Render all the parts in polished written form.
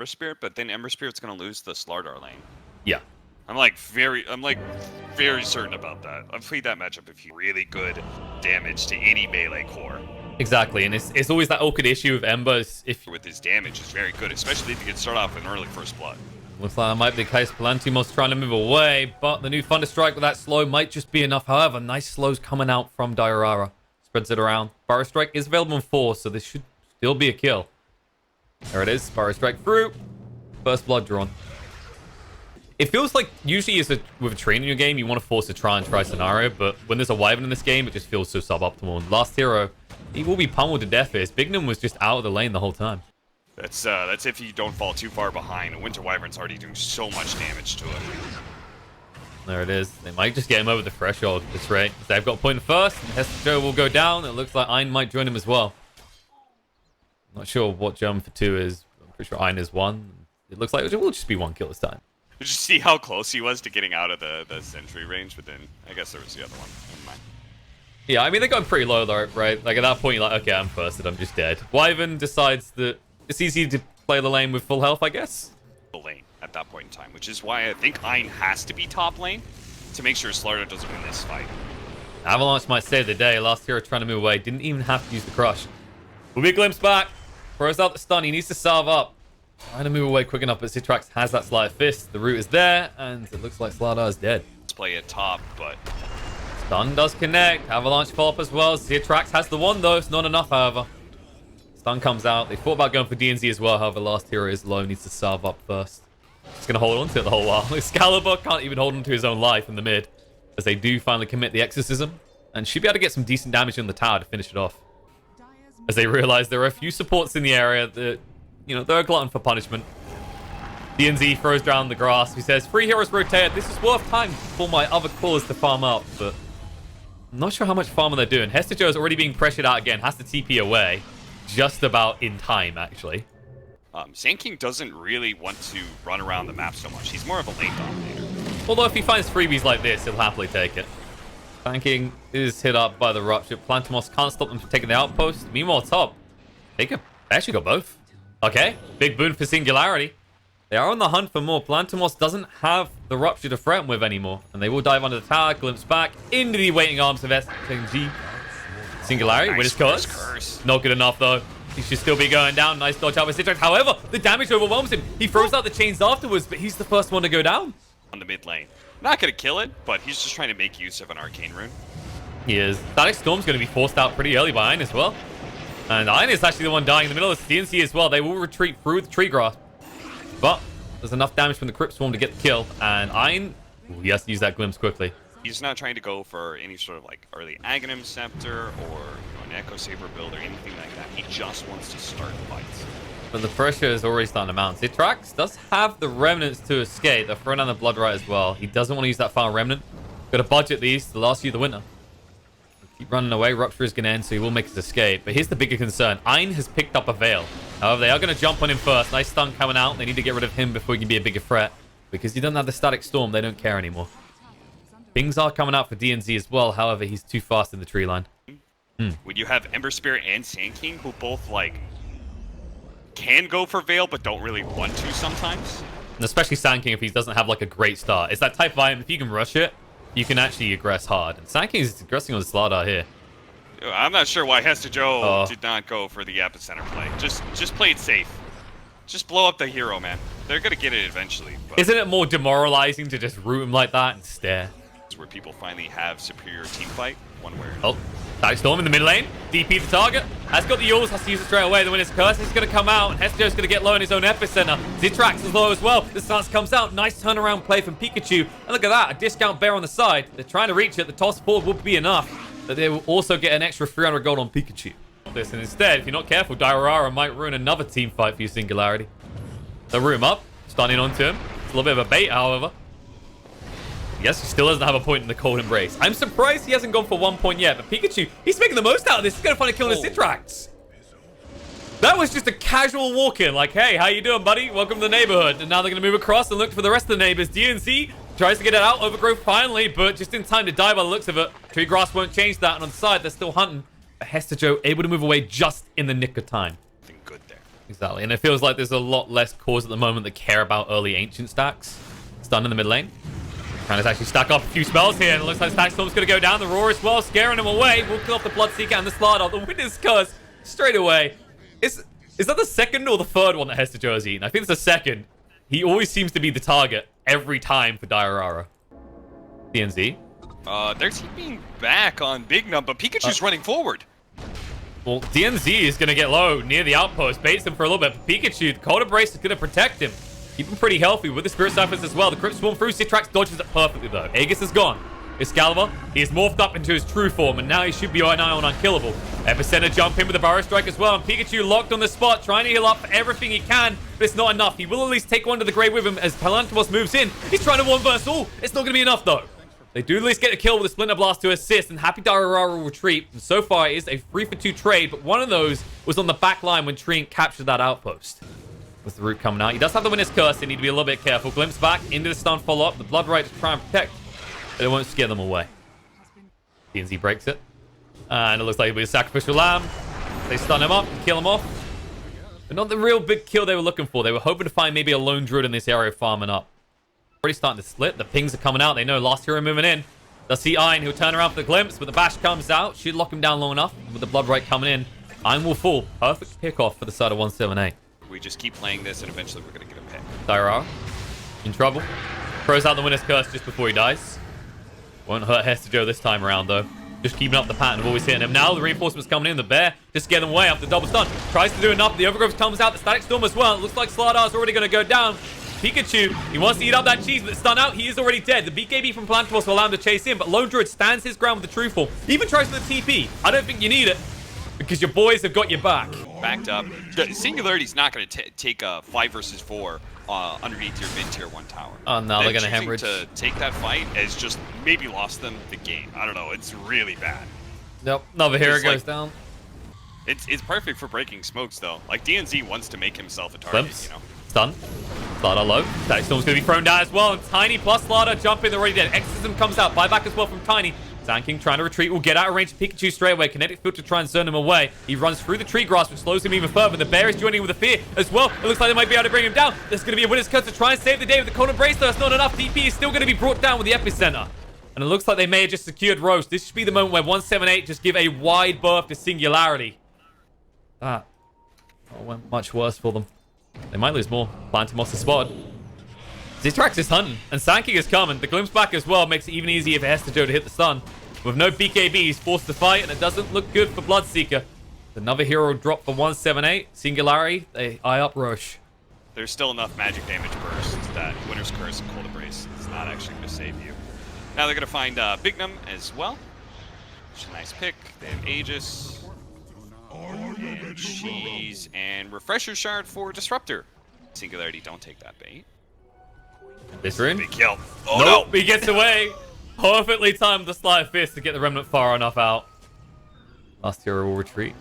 Ember Spirit, but then Ember Spirit's gonna lose the Slardar lane. Yeah. I'm very certain about that. I've played that matchup if you really good damage to any melee core. Exactly, and it's always that awkward issue with Ember. If with his damage is very good, especially if you can start off with an early first blood. Looks like that might be the case. Palantimos trying to move away, but the new Thunder Strike with that slow might just be enough. However, nice slows coming out from Diorara. Spreads it around. Burrow Strike is available in 4, so this should still be a kill. There it is. Burrow Strike through. First blood drawn. It feels like usually with a train in your game, you want to force a try and try scenario, but when there's a Wyvern in this game, it just feels so suboptimal. And last hero, he will be pummeled to death here. Bignum was just out of the lane the whole time. That's if you don't fall too far behind. A Winter Wyvern's already doing so much damage to it. There it is. They might just get him over the threshold at this rate. They've got a point first. Hester will go down. It looks like Ein might join him as well. Not sure what German for 2 is. I'm pretty sure Ein is 1. It looks like it will just be 1 kill this time. Did you see how close he was to getting out of the sentry range? But then I guess there was the other one. Never mind. Yeah, I mean, they got him pretty low though, right? Like at that point, you're like, okay, I'm firsted. I'm just dead. Wyvern decides that it's easy to play the lane with full health, I guess. The lane at that point in time, which is why I think Ein has to be top lane to make sure Slardar doesn't win this fight. Avalanche might save the day. Last hero trying to move away. Didn't even have to use the crush. Will be a glimpse back. Throws out the stun. He needs to salve up. Trying to move away quick enough, but Citrax has that Sleight of Fist. The root is there, and it looks like Slardar is dead. Let's play it top, but... Stun does connect. Avalanche follow up as well. Citrax has the one, though. It's not enough, however. Stun comes out. They thought about going for DNZ as well. However, last hero is low. Needs to salve up first. Just going to hold on to it the whole while. Excalibur can't even hold on to his own life in the mid, as they do finally commit the Exorcism, and should be able to get some decent damage on the tower to finish it off. As they realize there are a few supports in the area that, you know, they're a glutton for punishment. DNZ throws down the grass. He says, 3 heroes rotated. This is worth time for my other cores to farm up, but I'm not sure how much farming they're doing. Hester Joe is already being pressured out again. Has to TP away. Just about in time, actually. Sand King doesn't really want to run around the map so much. He's more of a lane dominator. Although if he finds freebies like this, he'll happily take it. Sand King is hit up by the Rupture. Plantimos can't stop them from taking the outpost. Meanwhile, top, they actually got both. Okay, big boon for Singularity. They are on the hunt for more. Plantimos doesn't have the Rupture to threaten with anymore, and they will dive under the tower, glimpse back into the waiting arms of SNG. Singularity with his curse. Not good enough, though. He should still be going down. Nice dodge out with Citrax. However, the damage overwhelms him. He throws out the chains afterwards, but he's the first one to go down. On the mid lane. Not going to kill it, but he's just trying to make use of an arcane rune. He is. Static Storm's going to be forced out pretty early by Ein as well. And Ein is actually the one dying in the middle of the CNC as well. They will retreat through the tree grass. But there's enough damage from the Crypt Swarm to get the kill. And Ein, he has to use that glimpse quickly. He's not trying to go for any sort of like early Aghanim Scepter or an Echo Saber build or anything like that. He just wants to start fights. But the pressure is already starting to mount. Citrax does have the Remnants to escape. They're throwing down the Blood Right as well. He doesn't want to use that final Remnant. Got to budget these to last you the winter. Keep running away. Rupture is going to end, so he will make his escape. But here's the bigger concern. Ein has picked up a Veil. However, they are going to jump on him first. Nice stun coming out. They need to get rid of him before he can be a bigger threat. Because he doesn't have the Static Storm, they don't care anymore. Things are coming out for DNZ as well. However, he's too fast in the tree line. When you have Ember Spirit and Sand King, who both, like, can go for Veil, but don't really want to sometimes. And especially Sand King if he doesn't have, like, a great start. It's that type of item, if you can rush it, you can actually aggress hard. And Sand King is aggressing on Slardar here. I'm not sure why Hester Joe did not go for the epicenter play. Just play it safe. Just blow up the hero, man. They're going to get it eventually. But isn't it more demoralizing to just root him like that and stare? Where people finally have superior team fight, one way or another. Static Storm in the mid lane. DP the target. Has got the Yules, has to use it straight away. Then when his curse is going to come out, and Hester's going to get low in his own epicenter. Citrax is low as well. The stance comes out. Nice turnaround play from Pikachu. And look at that, a discount bear on the side. They're trying to reach it. The toss forward will be enough, but they will also get an extra 300 gold on Pikachu. And instead, if you're not careful, Diorara might ruin another team fight for your Singularity. They'll root him up, stunning onto him. It's a little bit of a bait, however. Yes, he still doesn't have a point in the Cold Embrace. I'm surprised he hasn't gone for 1 point yet, but Pikachu, he's making the most out of this. He's going to find a kill in the Citrax. That was just a casual walk-in, like, hey, how you doing, buddy? Welcome to the neighborhood. And now they're going to move across and look for the rest of the neighbors. DNC tries to get it out, Overgrowth finally, but just in time to die by the looks of it. Tree Grass won't change that, and on the side, they're still hunting. But Hester Joe able to move away just in the nick of time. Good there. Exactly, and it feels like there's a lot less cores at the moment that care about early Ancient stacks. Stun in the mid lane. Trying to actually stack up a few spells here, and it looks like Stack Storm's going to go down. The Roar as well, scaring him away. We'll kill off the Bloodseeker and the Slardar. The Winter's Curse straight away. Is that the second or the third one that Hester Joe has eaten? I think it's the second. He always seems to be the target every time for Diorara. DNZ. They're teaming back on Big Num, but Pikachu's running forward. Well, DNZ is going to get low near the outpost, baits him for a little bit. But Pikachu, the Cold Embrace is going to protect him. Keep him pretty healthy with the Spirit Cyphers as well. The Crypt Swarm through, Citrax dodges it perfectly though. Aegis is gone. Excalibur, he has morphed up into his true form, and now he should be an eye on Unkillable. Epicenter jump in with the Burrow Strike as well, and Pikachu locked on the spot, trying to heal up for everything he can, but it's not enough. He will at least take one to the grave with him as Palantimos moves in. He's trying to one verse all. It's not going to be enough though. They do at least get a kill with a Splinter Blast to assist, and Happy Diorara will retreat. And so far, it is a 3-for-2 trade, but one of those was on the back line when Treant captured that outpost. With the root coming out. He does have the Winner's Curse. They need to be a little bit careful. Glimpse back into the stun follow-up. The Blood Right to try and protect, but it won't scare them away. DNZ breaks it. And it looks like it'll be a Sacrificial Lamb. They stun him up, kill him off. But not the real big kill they were looking for. They were hoping to find maybe a lone druid in this area farming up. Already starting to split. The pings are coming out. They know last hero moving in. They'll see Iron. He'll turn around for the glimpse, but the bash comes out. Should lock him down long enough. And with the Blood Right coming in, Iron will fall. Perfect pickoff for the side of 178. We just keep playing this, and eventually we're going to get a pick. Diorara in trouble. Throws out the Winner's Curse just before he dies. Won't hurt Hester Joe this time around, though. Just keeping up the pattern of always hitting him. Now the reinforcements coming in. The bear just getting away after double stun. Tries to do enough. The Overgrowth comes out. The Static Storm as well. It looks like Slardar's already going to go down. Pikachu, he wants to eat up that cheese, but stun out. He is already dead. The BKB from Palantimos will allow him to chase in, but Lone Druid stands his ground with the True Form. Even tries for the TP. I don't think you need it, because your boys have got your back. Backed up. Singularity's not going to take a 5 versus 4 underneath your mid tier 1 tower. Oh no, they're going to hemorrhage. To take that fight has just maybe lost them the game. I don't know. It's really bad. Nope. Another hero It's goes like, down. It's perfect for breaking smokes though. Like DNZ wants to make himself a target. Glimpse. You know. Stun. Slardar low. Static Storm's going to be thrown down as well. And Tiny plus Slardar jump in. They're already dead. Exorcism comes out. Buyback as well from Tiny. Sand King trying to retreat. Will get out of range of Pikachu straight away. Kinetic Field to try and zone him away. He runs through the tree grass, which slows him even further. The bear is joining with a fear as well. It looks like they might be able to bring him down. There's going to be a Winner's Curse to try and save the day with the Cold Embrace, though. That's not enough. DP is still going to be brought down with the Epicenter. And it looks like they may have just secured Roast. This should be the moment where 178 just give a wide berth to Singularity. That went much worse for them. They might lose more. Palantimos is spotted. Zitrax is hunting, and Sand King is coming. The glimpse back as well makes it even easier for Hester Joe to hit the stun. With no BKB, he's forced to fight, and it doesn't look good for Bloodseeker. Another hero drop for 178. Singularity, they eye up Roche. There's still enough magic damage burst that Winter's Curse and Cold Embrace is not actually going to save you. Now they're going to find Bignum as well. Which is a nice pick. They have Aegis. And Cheese. And Refresher Shard for Disruptor. Singularity, don't take that bait. This rune? Big kill. Oh nope, no! He gets away. Perfectly timed the Sleight of Fist to get the Remnant far enough out. Last hero will retreat.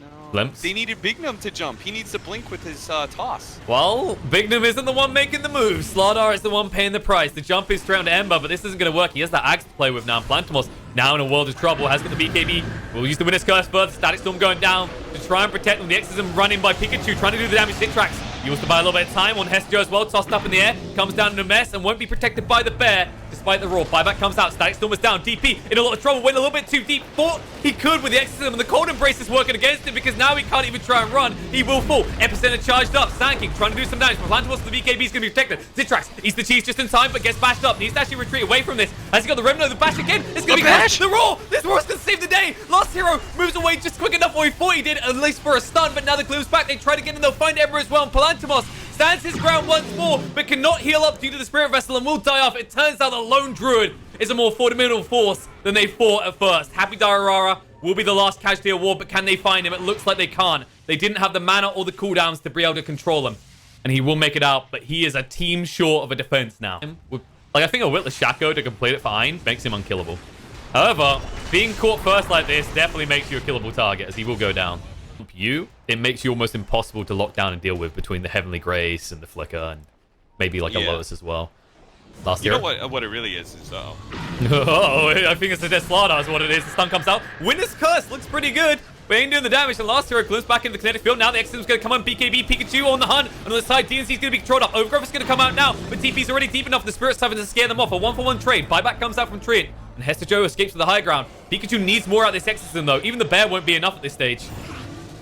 No. Glimpse. They needed Bignum to jump. He needs to blink with his toss. Well, Bignum isn't the one making the move. Slardar is the one paying the price. The jump is straight onto Ember, but this isn't going to work. He has that Axe to play with now. Palantimos now in a world of trouble. Has got the BKB. We'll use the Winner's Curse first. Static Storm going down to try and protect them. The Exorcism running by Pikachu, trying to do the damage to Citrax. He wants to buy a little bit of time on Hester as well. Tossed up in the air. Comes down in a mess and won't be protected by the bear. Despite the roar. Buyback comes out. Static Storm is down. DP in a lot of trouble. Went a little bit too deep. Thought he could with the Exorcism. And the Cold Embrace is working against him because now he can't even try and run. He will fall. Epicenter charged up. Sand King trying to do some damage. But Palantimos the BKB is going to be protected. Zitrax eats the cheese just in time but gets bashed up. Needs to actually retreat away from this. Has he got the Remnant of the bash again? It's going to be bash. The roar. This roar's going to save the day. Last hero moves away just quick enough or he thought he did, at least for a stun. But now the glimpse back. They try to get in. They'll find Ember as well. And Palantimos stands his ground once more, but cannot heal up due to the Spirit Vessel and will die off. It turns out the Lone Druid is a more formidable force than they thought at first. Happy Diorara will be the last casualty of war, but can they find him? It looks like they can't. They didn't have the mana or the cooldowns to be able to control him. And he will make it out, but he is a team short of a defense now. Like, I think a Witless Shaco to complete it for Ein makes him unkillable. However, being caught first like this definitely makes you a killable target, as he will go down. It makes you almost impossible to lock down and deal with between the Heavenly Grace and the Flicker and maybe like a Lotus as well. Last year. You know what it really is oh, I think it's a Death Slardar is what it is. The stun comes out. Winner's Curse looks pretty good. We ain't doing the damage. The last hero glimpse back into the kinetic field. Now the Exorcism's going to come on. BKB, Pikachu on the hunt. On the other side, DNC's going to be controlled up. Overgrowth is going to come out now, but TP's already deep enough. The Spirit's having to scare them off. A 1-for-1 trade. Buyback comes out from Treant, and Hester Joe escapes to the high ground. Pikachu needs more out of this Exorcism, though. Even the bear won't be enough at this stage.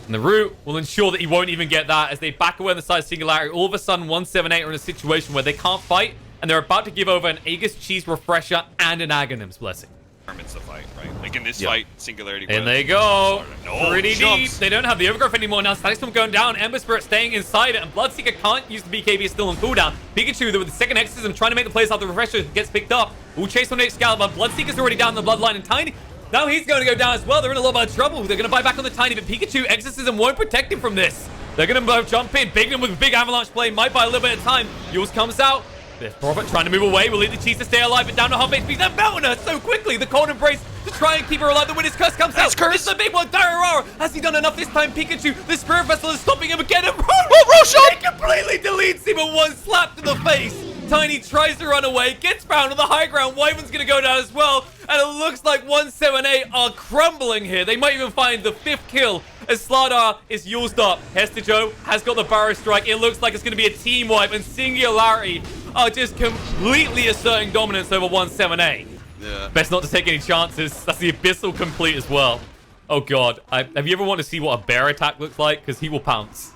And the root will ensure that he won't even get that as they back away on the side of Singularity. All of a sudden, 178 are in a situation where they can't fight, and they're about to give over an Aegis Cheese Refresher and an Aghanim's Blessing. Determines the fight, right? Like in this fight, Singularity. And they go. No, Pretty jumps. deep. They don't have the Overgrowth anymore now. Static Storm going down. Ember Spirit staying inside it. And Bloodseeker can't use the BKB. It's still on cooldown. Pikachu, with the second Exorcism, trying to make the plays after the Refresher gets picked up. Will chase on the Excalibur. Bloodseeker's already down the Bloodline. And Tiny, now he's going to go down as well. They're in a little bit of trouble. They're going to buy back on the Tiny. But Pikachu, Exorcism won't protect him from this. They're going to jump in. Bignum with a big avalanche play. Might buy a little bit of time. Yules comes out. There's Prophet trying to move away. Will lead the cheese to stay alive, but down to half HP. They're melting her so quickly. The cold embrace to try and keep her alive. The Winner's Curse comes out. This is the big one. Diorara. Has he done enough this time? Pikachu, the Spirit Vessel is stopping him again. And Roshan! He completely deletes him with one slap to the face. Tiny tries to run away, gets found on the high ground. Wyvern's going to go down as well. And it looks like 178 are crumbling here. They might even find the 5th kill as Slardar is used up. Hester Joe has got the Barrow Strike. It looks like it's going to be a team wipe, and Singularity are just completely asserting dominance over 178. Yeah. Best not to take any chances. That's the Abyssal complete as well. Oh, God. Have you ever wanted to see what a bear attack looks like? Because he will pounce.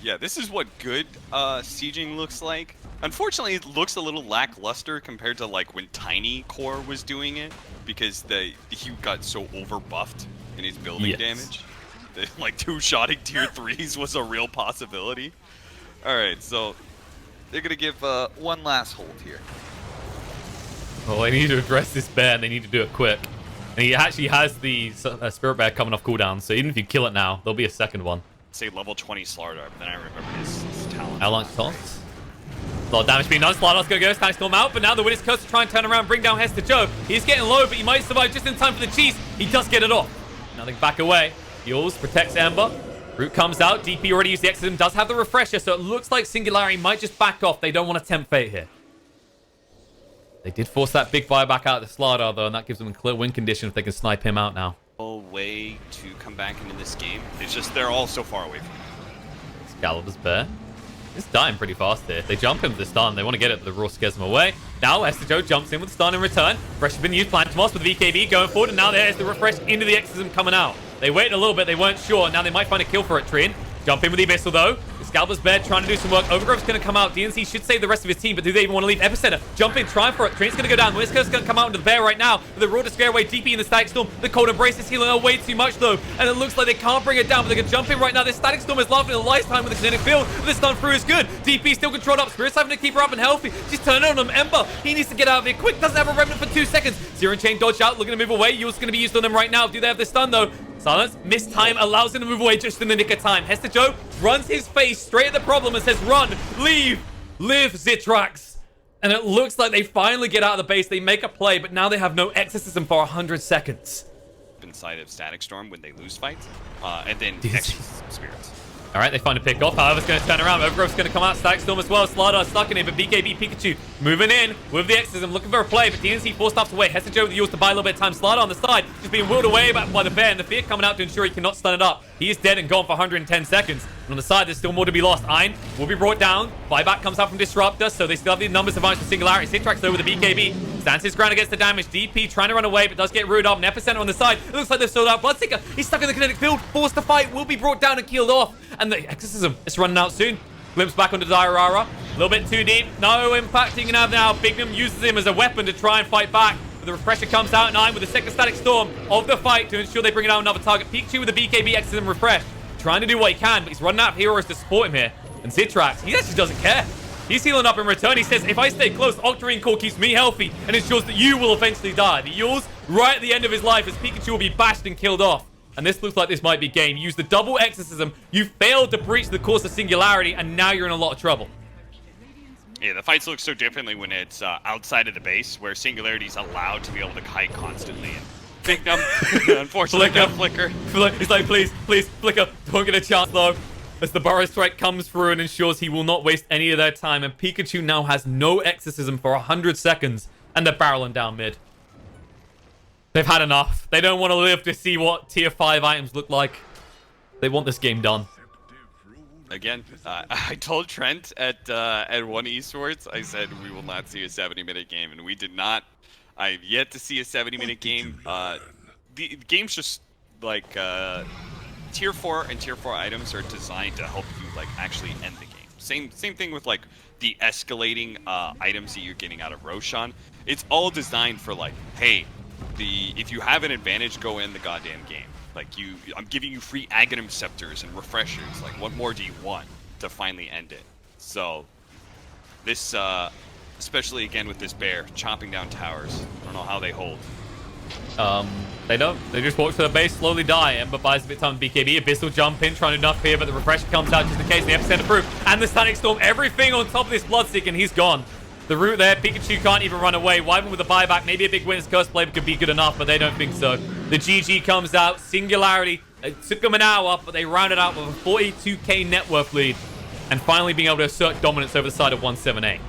Yeah, this is what good sieging looks like. Unfortunately, it looks a little lackluster compared to like when Tiny Core was doing it, because he got so overbuffed in his building damage. Like two-shotting tier 3s was a real possibility. All right, so they're gonna give one last hold here. Well, they need to address this bear, and they need to do it quick. And he actually has the Spirit Bear coming off cooldown, so even if you kill it now, there'll be a second one. Say level 20 Slardar, but then I remember his talent. Avalanche toss. A lot of damage being done. Slardar's going to go. Static Storm out, but now the Winner's Curse to try and turn around, bring down Hester Joe. He's getting low, but he might survive just in time for the cheese. He does get it off. Now they back away. Yules protects Ember. Root comes out. DP already used the Exorcism, does have the Refresher, so it looks like Singularity might just back off. They don't want to tempt fate here. They did force that big buyback out of the Slardar, though, and that gives them a clear win condition if they can snipe him out now. Way to come back into this game. It's just they're all so far away from him. Excalibur's bear. It's dying pretty fast here. They jump him with the stun. They want to get it, but the Raw scares them away. Now Hester Joe jumps in with the stun in return. Fresh has been used. Plantomas with the VKB going forward, and now there's the Refresh into the Exorcism coming out. They waited a little bit. They weren't sure. Now they might find a kill for it, Treant. Jump in with the Abyssal, though. Excalibur's bear trying to do some work. Overgrowth's going to come out. DNC should save the rest of his team, but do they even want to leave Epicenter? Jump in, try for it. Treant's going to go down. Winner's Curse is going to come out into the bear right now. With the Raw to scare away DP in the Static Storm. The Cold Embrace is healing her way too much, though. And it looks like they can't bring it down, but they can jump in right now. This Static Storm is laughing in a lifetime with the kinetic field. This stun through is good. DP still controlled up. Spirit's having to keep her up and healthy. She's turning on him. Ember, he needs to get out of here quick. Doesn't have a remnant for 2 seconds. Zero Chain dodge out, looking to move away. Yule's going to be used on them right now. Do they have the stun, though? Silence. Missed time allows him to move away just in the nick of time. Hester Joe runs his face straight at the problem and says, run, leave, live, Zitrax. And it looks like they finally get out of the base. They make a play, but now they have no Exorcism for 100 seconds. Inside of Static Storm when they lose fights, and then Exorcism Spirits. All right, they find a pick off. However, it's going to turn around. Overgrowth's going to come out. Static Storm as well. Slardar stuck in it, but BKB Pikachu moving in with the Exorcism, looking for a play, but DNC forced off away. Hester Joe with the Yules to buy a little bit of time. Slardar on the side, just being wheeled away by the bear, and the fear coming out to ensure he cannot stun it up. He is dead and gone for 110 seconds. And on the side, there's still more to be lost. Ein will be brought down. Buyback comes out from Disruptor, so they still have the numbers advantage for Singularity. Zitrax though with the BKB. Stands his ground against the damage. DP trying to run away, but does get rooted up. An Epicenter on the side. It looks like they've sold out. Bloodseeker, he's stuck in the kinetic field. Forced to fight, will be brought down and killed off. And the Exorcism is running out soon. Glimpse back onto Diorara. A little bit too deep. No impact he can have now. Bignum uses him as a weapon to try and fight back. But the Refresher comes out, and Ein with the second Static Storm of the fight to ensure they bring down another target. Pikachu with the BKB Exorcism Refresh. Trying to do what he can, but he's running out of heroes to support him here. And Zitrax, he actually doesn't care. He's healing up in return. He says, if I stay close, Octarine Core keeps me healthy and ensures that you will eventually die. The Yules right at the end of his life as Pikachu will be bashed and killed off. And this looks like this might be game. Use the double Exorcism. You failed to breach the course of Singularity, and now you're in a lot of trouble. Yeah, the fights look so differently when it's outside of the base, where Singularity's allowed to be able to kite constantly. And Bignum, unfortunately, got Flicker. He's like, please, Flicker, don't get a chance, though. As the Burrow Strike comes through and ensures he will not waste any of their time. And Pikachu now has no Exorcism for 100 seconds, and they're barreling down mid. They've had enough. They don't want to live to see what tier 5 items look like. They want this game done. Again, I told Trent at One Esports, I said we will not see a 70-minute game, and we did not. I've yet to see a 70-minute game. The game's just like tier 4 and tier 4 items are designed to help you like actually end the game. Same thing with like the escalating items that you're getting out of Roshan. It's all designed for like, hey, if you have an advantage, go in the goddamn game. Like I'm giving you free Aghanim Scepters and refreshers. Like, what more do you want to finally end it? So, this, especially again with this bear chopping down towers. I don't know how they hold. They don't. They just walk to the base, slowly die. Ember buys a bit of time to BKB. Abyss will jump in, trying to enough here, but the refresher comes out just in case. The epicenter proof and the Sonic Storm. Everything on top of this Bloodstick, and he's gone. The route there, Pikachu can't even run away. Wyvern with a buyback. Maybe a big Winner's Curse play could be good enough, but they don't think so. The GG comes out. Singularity. It took them an hour, but they rounded out with a 42k net worth lead. And finally being able to assert dominance over the side of 178.